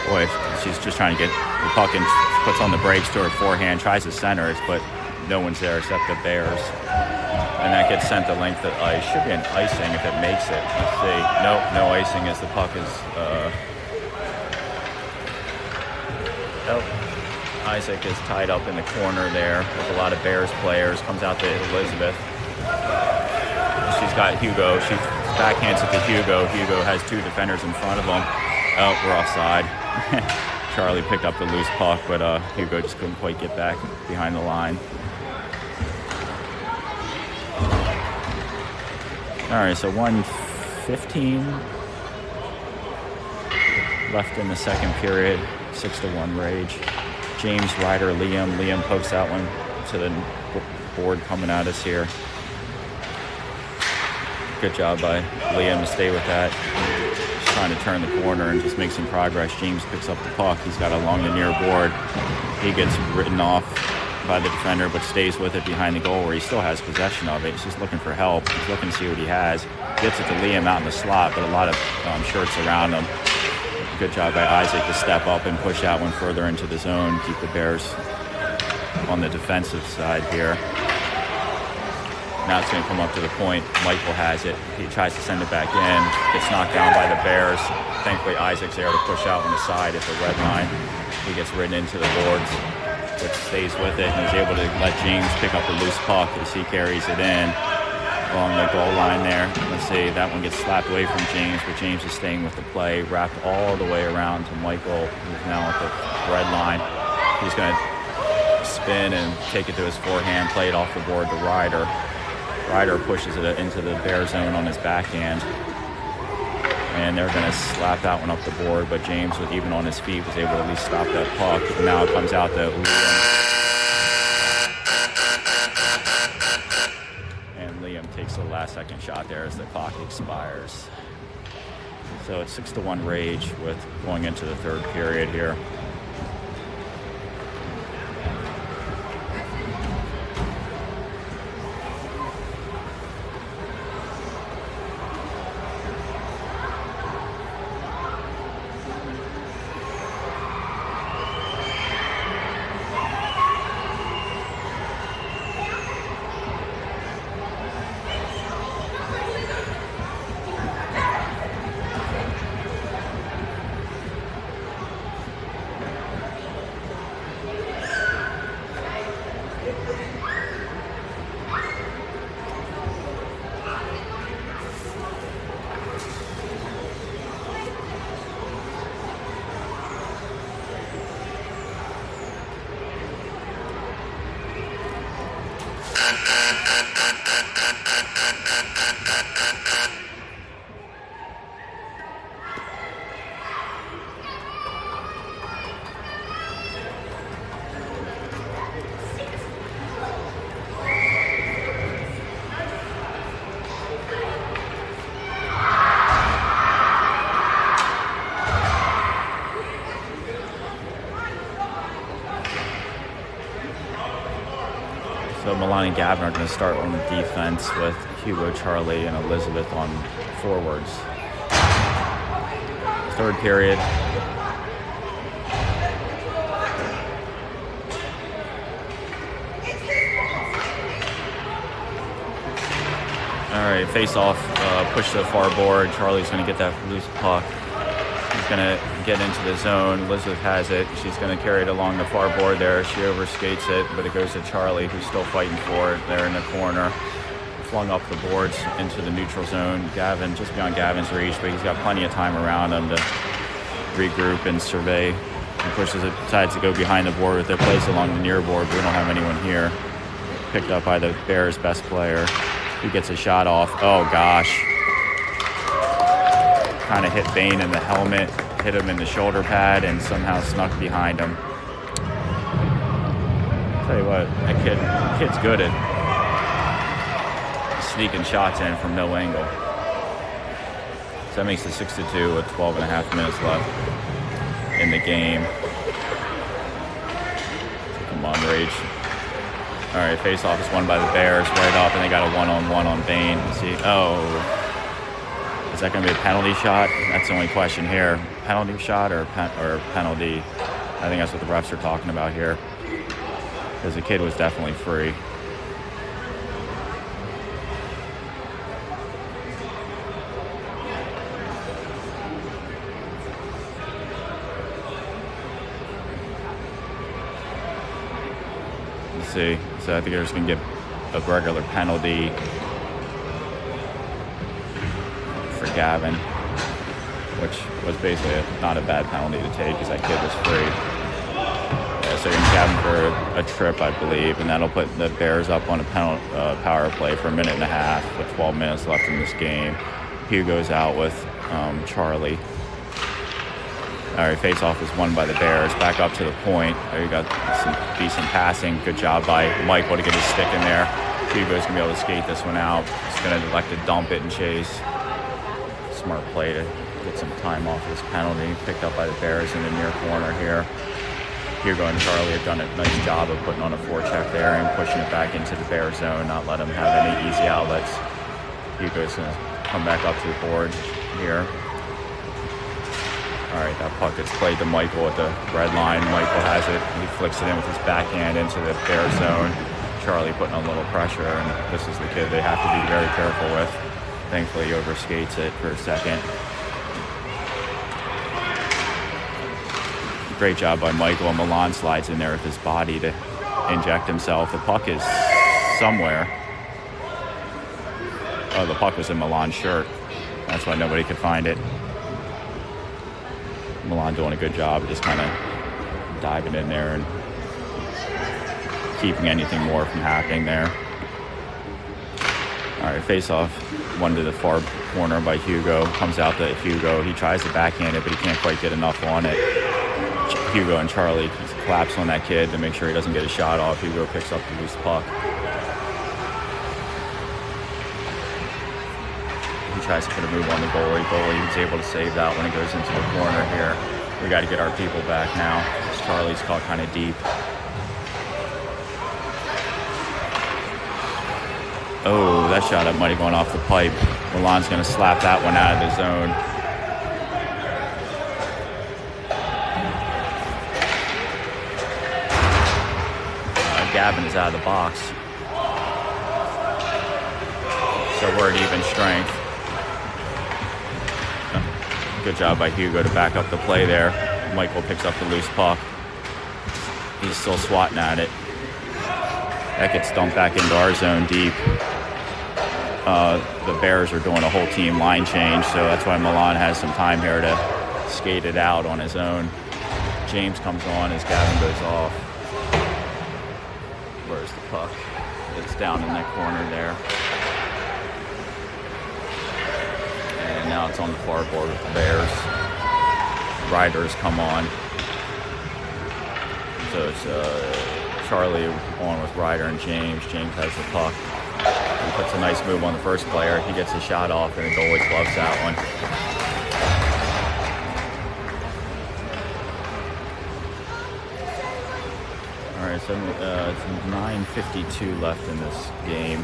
Boy, she's just trying to get the puck and puts on the brakes to her forehand, tries to center it, but no one's there except the Bears. And that gets sent the length of ice. Should be an icing if it makes it. Let's see. Nope, no icing as the puck is... Isaac is tied up in the corner there with a lot of Bears players. Comes out to Elizabeth. She's got Hugo. She backhands it to Hugo. Hugo has two defenders in front of him. Oh, we're offside. Charlie picked up the loose puck, but Hugo just couldn't quite get back behind the line. All right, so 1:15 left in the second period. 6-1 Rage. James, Ryder, Liam. Liam pokes that one to the board coming at us here. Good job by Liam to stay with that. Just trying to turn the corner and just make some progress. James picks up the puck. He's got it along the near board. He gets written off by the defender, but stays with it behind the goal where he still has possession of it. He's just looking for help. He's looking to see what he has. Gets it to Liam out in the slot, but a lot of shirts around him. Good job by Isaac to step up and push that one further into the zone. Keep the Bears on the defensive side here. Now it's going to come up to the point. Michael has it. He tries to send it back in. Gets knocked down by the Bears. Thankfully, Isaac's there to push out on the side at the red line. He gets ridden into the boards, but stays with it and is able to let James pick up the loose puck as he carries it in along the goal line there. Let's see, that one gets slapped away from James, but James is staying with the play, wrapped all the way around to Michael, who's now at the red line. He's going to spin and take it to his forehand, play it off the board to Ryder. Ryder pushes it into the Bear zone on his backhand. And they're going to slap that one up the board, but James, even on his feet, was able to at least stop that puck. And now it comes out to Liam. And Liam takes the last second shot there as the clock expires. So it's 6-1 Rage with going into the third period here. So Milan and Gavin are going to start on defense with Hugo, Charlie, and Elizabeth on forwards. Third period. All right, face off, push to the far board. Charlie's going to get that loose puck. He's going to get into the zone. Elizabeth has it. She's going to carry it along the far board there. She overskates it, but it goes to Charlie, who's still fighting for it there in the corner. Flung up the boards into the neutral zone. Gavin, just beyond Gavin's reach, but he's got plenty of time around him to regroup and survey. He pushes it, decides to go behind the board with it, plays along the near board, but we don't have anyone here. Picked up by the Bears' best player. He gets a shot off. Oh, gosh. Kind of hit Bain in the helmet, hit him in the shoulder pad, and somehow snuck behind him. Tell you what, that kid's good at sneaking shots in from no angle. So that makes it 6-2 with 12 and a half minutes left in the game. So come on, Rage. All right, face-off is won by the Bears right off, and they got a one-on-one on Bain. See, oh. that going to be a penalty shot? That's the only question here. Penalty shot or penalty? I think that's what the refs are talking about here. Because the kid was definitely free. Let's see. So I think they're just going to get a regular penalty for Gavin, which was basically not a bad penalty to take because that kid was free. Yeah, so you're going to Gavin for a trip, I believe, and that'll put the Bears up on a power play for a minute and a half with 12 minutes left in this game. Hugo's out with Charlie. All right, face-off is won by the Bears. Back up to the point. There you got some decent passing. Good job by Michael to get his stick in there. Hugo's going to be able to skate this one out. He's going to elect to dump it and chase. Smart play to get some time off this penalty. Picked up by the Bears in the near corner here. Hugo and Charlie have done a nice job of putting on a forecheck there and pushing it back into the Bear zone, not let them have any easy outlets. Hugo's going to come back up to the board here. All right, that puck gets played to Michael at the red line. Michael has it. He flicks it in with his backhand into the Bear zone. Charlie putting a little pressure, and this is the kid they have to be very careful with. Thankfully, he overskates it for a second. Great job by Michael, and Milan slides in there with his body to inject himself. The puck is somewhere. Oh, the puck was in Milan's shirt. That's why nobody could find it. Milan doing a good job, just kind of diving in there and keeping anything more from happening there. All right, face-off, one to the far corner by Hugo. Comes out to Hugo. He tries to backhand it, but he can't quite get enough on it. Hugo and Charlie collapse on that kid to make sure he doesn't get a shot off. Hugo picks up the loose puck. He tries to put a move on the goalie. He's able to save that when he goes into the corner here. We got to get our people back now. Charlie's caught kind of deep. Oh, that shot up might have gone off the pipe. Milan's going to slap that one out of the zone. Gavin is out of the box. So we're at even strength. Good job by Hugo to back up the play there. Michael picks up the loose puck. He's still swatting at it. That gets dumped back into our zone deep. The Bears are doing a whole team line change, so that's why Milan has some time here to skate it out on his own. James comes on as Gavin goes off. Where's the puck? It's down in that corner there. And now it's on the far board with the Bears. Riders come on. So it's Charlie on with Ryder and James. James has the puck. He puts a nice move on the first player. He gets a shot off, and the goalie gloves that one. All right, so it's 9:52 left in this game.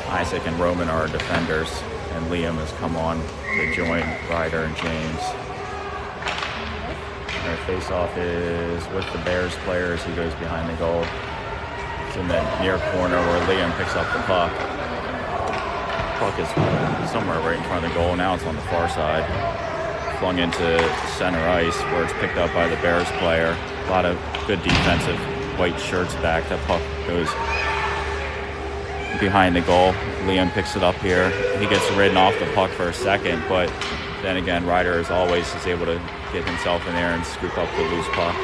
Isaac and Roman are our defenders, and Liam has come on to join Ryder and James. Our face-off is with the Bears players. He goes behind the goal. It's in the near corner where Liam picks up the puck. Puck is somewhere right in front of the goal. Now it's on the far side. Flung into center ice where it's picked up by the Bears player. A lot of good defensive white shirts back. That puck goes behind the goal. Liam picks it up here. He gets ridden off the puck for a second, but then again, Ryder, as always, is able to get himself in there and scoop up the loose puck,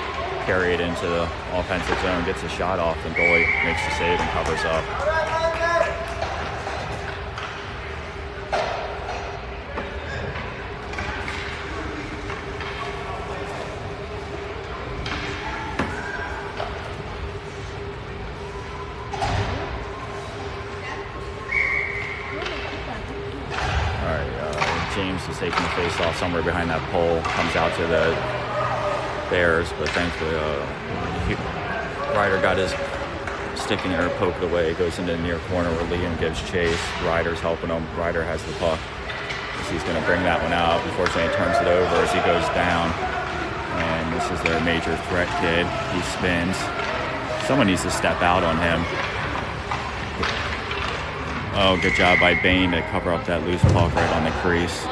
carry it into the offensive zone, gets a shot off, and goalie makes the save and covers up. James is taking the face off somewhere behind that pole, comes out to the Bears, but thankfully Ryder got his sticking there, poke it away, goes into the near corner where Liam gives chase. Ryder's helping him. Ryder has the puck. So he's going to bring that one out. Unfortunately, he turns it over as he goes down. And this is their major threat kid. He spins. Someone needs to step out on him. Oh, good job by Bain to cover up that loose puck right on the crease.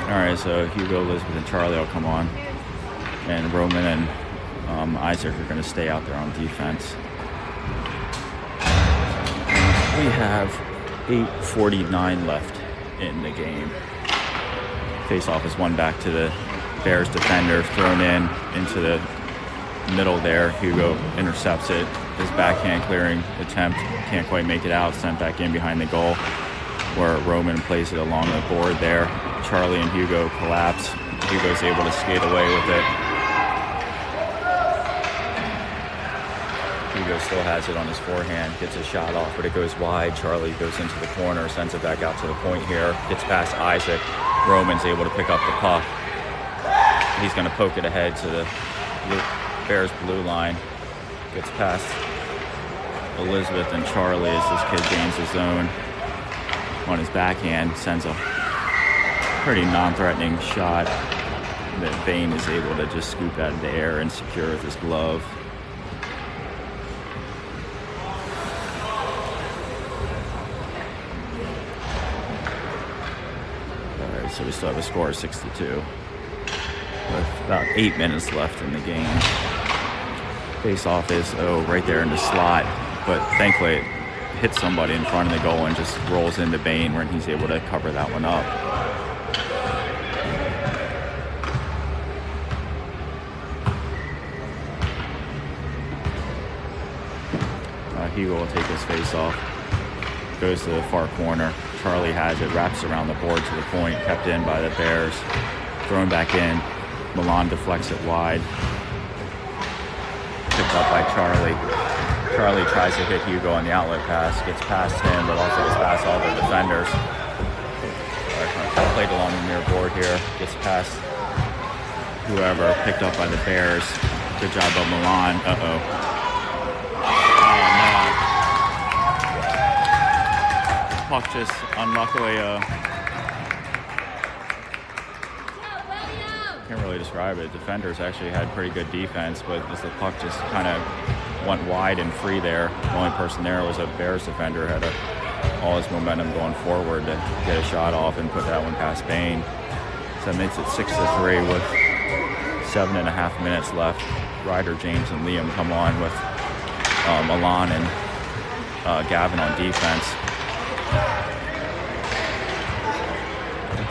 All right, so Hugo, Elizabeth, and Charlie will come on. And Roman and Isaac are going to stay out there on defense. We have 8:49 left in the game. Face-off is won back to the Bears defender, thrown into the middle there. Hugo intercepts it. His backhand clearing attempt can't quite make it out. Sent back in behind the goal, where Roman plays it along the board there. Charlie and Hugo collapse. Hugo's able to skate away with it. Hugo still has it on his forehand, gets a shot off, but it goes wide. Charlie goes into the corner, sends it back out to the point here, gets past Isaac. Roman's able to pick up the puck. He's going to poke it ahead to the Bears blue line. Gets past Elizabeth and Charlie as this kid gains his zone on his backhand, sends a pretty non-threatening shot that Bain is able to just scoop out of the air and secure with his glove. Alright, so we still have a score of 6-2 with about 8 minutes left in the game. Face-off is right there in the slot, but thankfully it hits somebody in front of the goal and just rolls into Bain where he's able to cover that one up. Hugo will take his face off. Goes to the far corner. Charlie has it, wraps around the board to the point, kept in by the Bears. Thrown back in. Milan deflects it wide. Picked up by Charlie. Charlie tries to hit Hugo on the outlet pass, gets past him, but also gets past all the defenders. Played along the near board here, gets past whoever, picked up by the Bears. Good job by Milan. Puck just unluckily, can't really describe it. Defenders actually had pretty good defense, but as the puck just kind of went wide and free there, the only person there was a Bears defender, had all his momentum going forward to get a shot off and put that one past Bain. So that makes it 6-3 with 7.5 minutes left. Ryder, James, and Liam come on with Milan and Gavin on defense.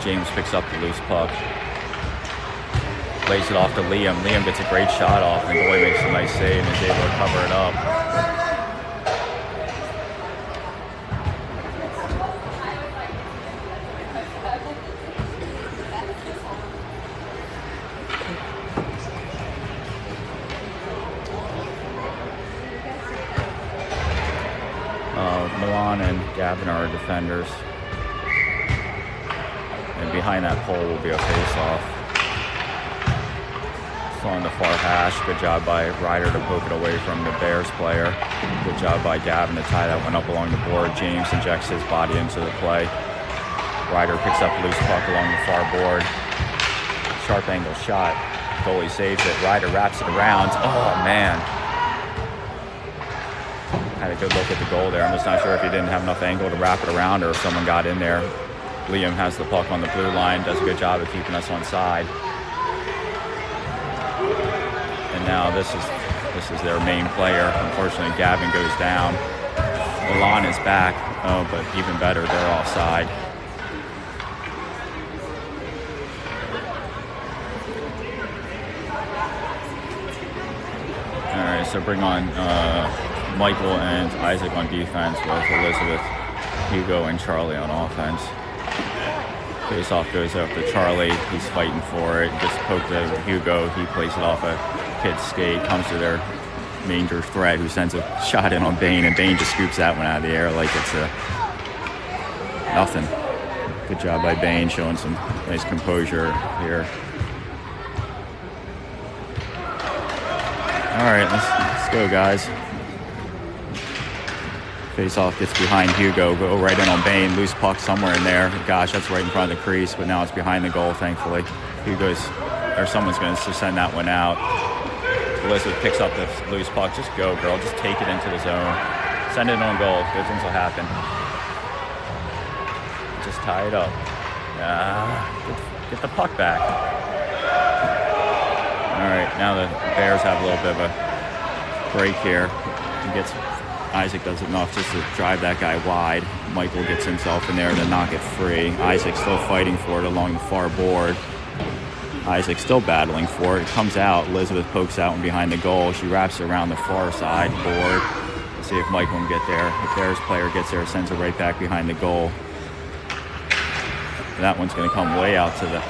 James picks up the loose puck, lays it off to Liam. Liam gets a great shot off, and the goalie makes a nice save and is able to cover it up. Milan and Gavin are defenders. And behind that pole will be a face-off. It's on the far hash. Good job by Ryder to poke it away from the Bears player. Good job by Gavin to tie that one up along the board. James injects his body into the play. Ryder picks up a loose puck along the far board. Sharp angle shot. Goalie saves it. Ryder wraps it around. Oh, man. Had a good look at the goal there. I'm just not sure if he didn't have enough angle to wrap it around or if someone got in there. Liam has the puck on the blue line, does a good job of keeping us on side. And now this is their main player. Unfortunately, Gavin goes down. Milan is back. Oh, but even better, they're offside. All right, so bring on Michael and Isaac on defense with Elizabeth, Hugo, and Charlie on offense. Face-off goes up to Charlie. He's fighting for it. Just poked to Hugo. He plays it off a kid's skate. Comes to their major threat, who sends a shot in on Bain, and Bain just scoops that one out of the air like it's nothing. Good job by Bain, showing some nice composure here. All right, let's go, guys. Face-off gets behind Hugo. Go right in on Bain. Loose puck somewhere in there. Gosh, that's right in front of the crease, but now it's behind the goal, thankfully. Someone's going to send that one out. Elizabeth picks up the loose puck. Just go, girl. Just take it into the zone. Send it on goal. Good things will happen. Just tie it up. Get the puck back. All right, now the Bears have a little bit of a break here. Isaac does enough just to drive that guy wide. Michael gets himself in there to knock it free. Isaac still fighting for it along the far board. Isaac still battling for it. It comes out. Elizabeth pokes out and behind the goal. She wraps it around the far side board. Let's see if Michael can get there. The Bears player gets there, sends it right back behind the goal. That one's going to come way out to the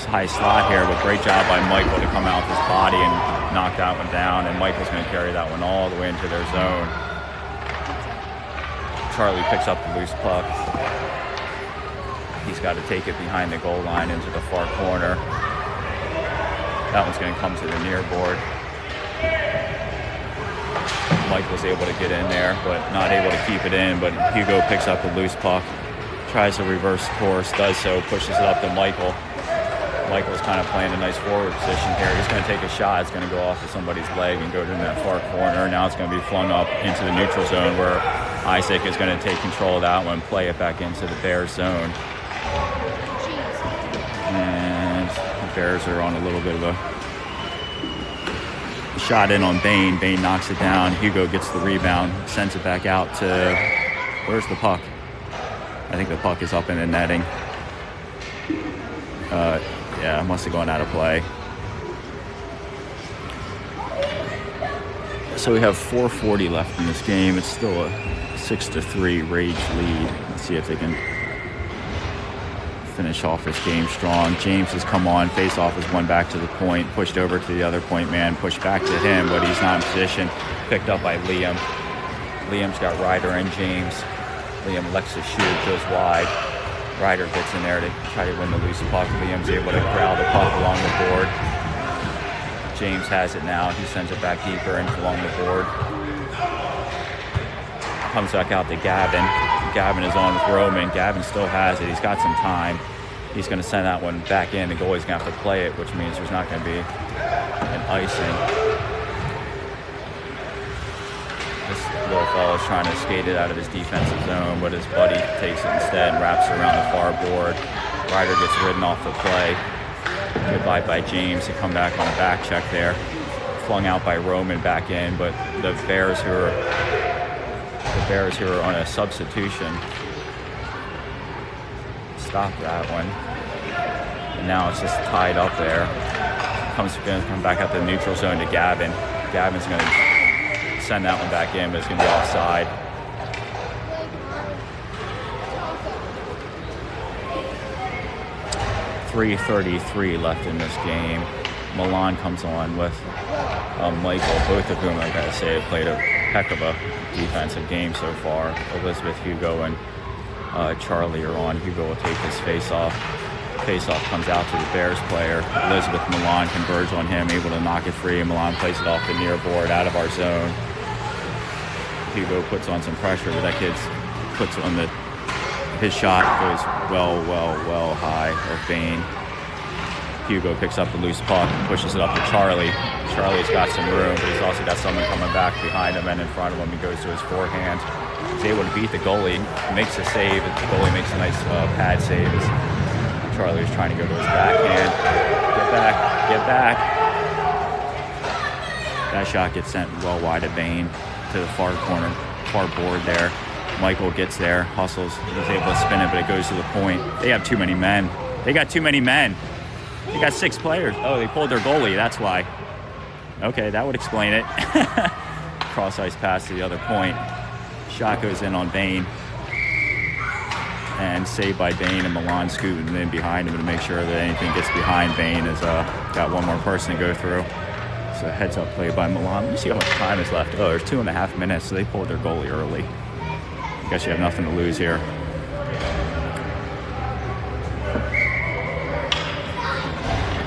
high slot here, but great job by Michael to come out with his body and knock that one down, and Michael's going to carry that one all the way into their zone. Charlie picks up the loose puck. He's got to take it behind the goal line into the far corner. That one's going to come to the near board. Michael's able to get in there, but not able to keep it in, but Hugo picks up the loose puck, tries to reverse course, does so, pushes it up to Michael. Michael's kind of playing a nice forward position here. He's going to take a shot. It's going to go off of somebody's leg and go to that far corner. Now it's going to be flung up into the neutral zone where Isaac is going to take control of that one, play it back into the Bears zone. And the Bears are on a little bit of a shot in on Bain. Bain knocks it down. Hugo gets the rebound, sends it back out to, where's the puck? I think the puck is up in the netting. Yeah, must have gone out of play. So we have 4:40 left in this game. It's still a 6-3 Rage lead. Let's see if they can finish off this game strong. James has come on. Face-off is won back to the point. Pushed over to the other point man. Pushed back to him, but he's not in position. Picked up by Liam. Liam's got Ryder and James. Liam elects to shoot, goes wide. Ryder gets in there to try to win the loose puck. Liam's able to corral the puck along the board. James has it now. He sends it back deeper and along the board. Comes back out to Gavin. Gavin is on with Roman. Gavin still has it. He's got some time. He's going to send that one back in. The goalie's going to have to play it, which means there's not going to be an icing. This little fella's trying to skate it out of his defensive zone, but his buddy takes it instead and wraps it around the far board. Ryder gets ridden off the play. Goodbye by James to come back on a back check there. Flung out by Roman back in, but the Bears who are on a substitution stopped that one. And now it's just tied up there. Going to come back out to the neutral zone to Gavin. Gavin's going to send that one back in, but it's going to be offside. .333 left in this game. Milan comes on with Michael, both of whom, I gotta say, have played a heck of a defensive game so far. Elizabeth, Hugo, and Charlie are on. Hugo will take his face-off. Face-off comes out to the Bears player. Elizabeth, Milan converge on him, able to knock it free, and Milan plays it off the near board out of our zone. Hugo puts on some pressure, but that kid puts on his shot goes well high of Bain. Hugo picks up the loose puck and pushes it up to Charlie. Charlie's got some room, but he's also got someone coming back behind him and in front of him. He goes to his forehand. He's able to beat the goalie, makes a save. The goalie makes a nice pad save as Charlie was trying to go to his backhand. Get back. That shot gets sent well wide of Bain to the far corner, far board there. Michael gets there, hustles, is able to spin it, but it goes to the point. They have too many men. They got too many men. They got 6 players. Oh, they pulled their goalie, that's why. Okay, that would explain it. Cross ice pass to the other point. Shot goes in on Bain. And saved by Bain, and Milan scooting in behind him to make sure that anything gets behind Bain has got one more person to go through. So heads up play by Milan. Let me see how much time is left. Oh, there's 2.5 minutes, so they pulled their goalie early. I guess you have nothing to lose here.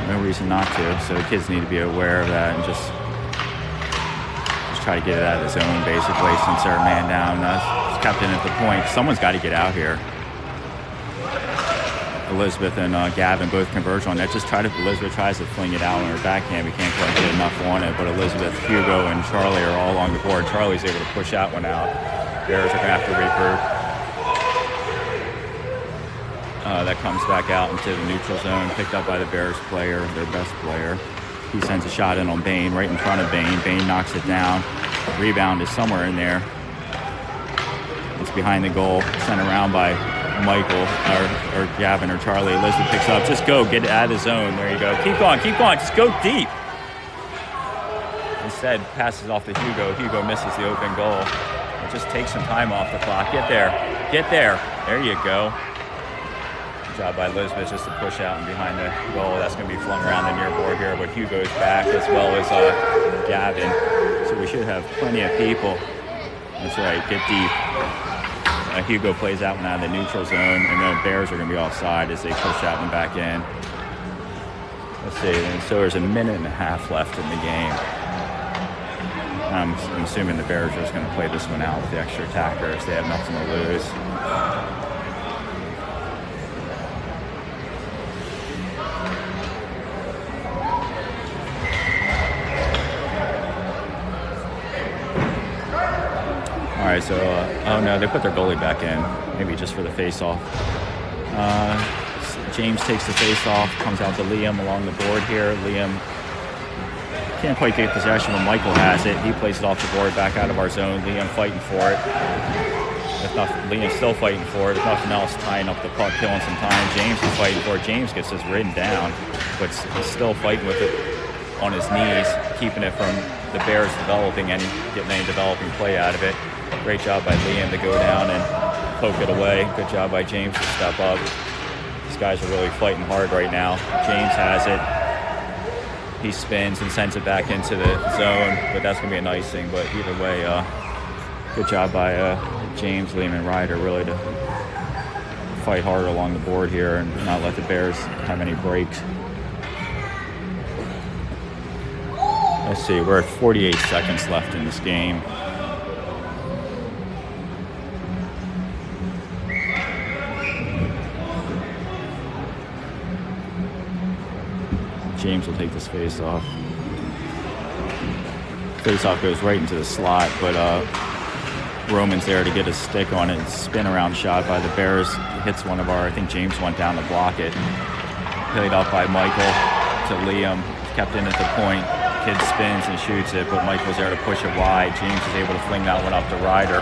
No reason not to, so the kids need to be aware of that and just try to get it out of the zone, basically, since they're man down. It's kept in at the point. Someone's got to get out here. Elizabeth and Gavin both converge on that. Elizabeth tries to fling it out on her backhand. We can't quite get enough on it, but Elizabeth, Hugo, and Charlie are all along the board. Charlie's able to push that one out. Bears are going to have to regroup. That comes back out into the neutral zone, picked up by the Bears player, their best player. He sends a shot in on Bain, right in front of Bain. Bain knocks it down. Rebound is somewhere in there. It's behind the goal, sent around by Michael or Gavin or Charlie. Elizabeth picks up. Just go. Get it out of the zone. There you go. Keep going. Keep going. Just go deep. Instead, passes off to Hugo. Hugo misses the open goal. It just takes some time off the clock. Get there. Get there. There you go. Good job by Elizabeth just to push out and behind the goal. That's going to be flung around the near board here, but Hugo's back as well as Gavin. So we should have plenty of people. That's right. Get deep. Hugo plays that one out of the neutral zone, and then the Bears are going to be offside as they push that one back in. Let's see. And so there's a minute and a half left in the game. I'm assuming the Bears are just going to play this one out with the extra attackers. They have nothing to lose. All right, so, oh no, they put their goalie back in, maybe just for the face-off. James takes the face-off, comes out to Liam along the board here. Liam can't quite get possession when Michael has it. He plays it off the board, back out of our zone. Liam fighting for it. If nothing, Liam's still fighting for it. If nothing else, tying up the puck, killing some time. James is fighting for it. James gets his ridden down, but he's still fighting with it on his knees, keeping it from the Bears getting any developing play out of it. Great job by Liam to go down and poke it away. Good job by James to step up. These guys are really fighting hard right now. James has it. He spins and sends it back into the zone, but that's going to be an icing. But either way, good job by James, Liam, and Ryder really to fight hard along the board here and not let the Bears have any breaks. Let's see, we're at 48 seconds left in this game. James will take this face-off. Face-off goes right into the slot, but Roman's there to get a stick on it. Spin around shot by the Bears. Hits one of our, I think James went down to block it. Played up by Michael to Liam. Kept in at the point. Kid spins and shoots it, but Michael's there to push it wide. James is able to fling that one up to Ryder.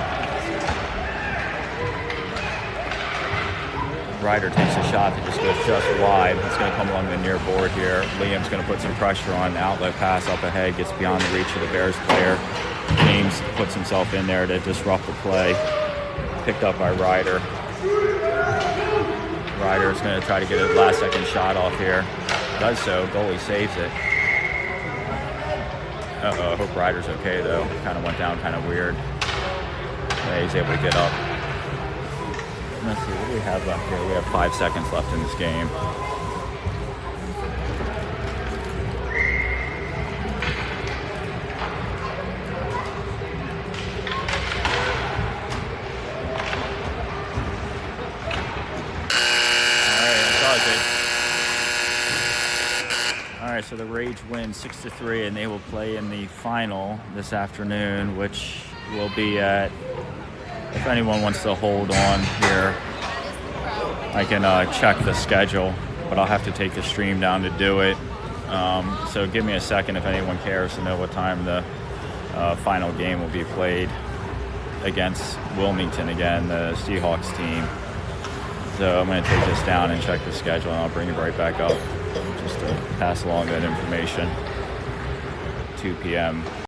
Ryder takes a shot that just goes just wide. It's going to come along the near board here. Liam's going to put some pressure on. Outlet pass up ahead, gets beyond the reach of the Bears player. James puts himself in there to disrupt the play. Picked up by Ryder. Ryder's going to try to get a last-second shot off here. Does so. Goalie saves it. Uh-oh, I hope Ryder's okay, though. Kind of went down kind of weird. Yeah, he's able to get up. Let's see, what do we have left here? We have 5 seconds left in this game. All right, so the Rage wins 6-3, and they will play in the final this afternoon, which will be at, if anyone wants to hold on here, I can check the schedule, but I'll have to take the stream down to do it. So give me a second if anyone cares to know what time the final game will be played against Wilmington again, the Seahawks team. So I'm going to take this down and check the schedule, and I'll bring it right back up just to pass along that information. 2 p.m.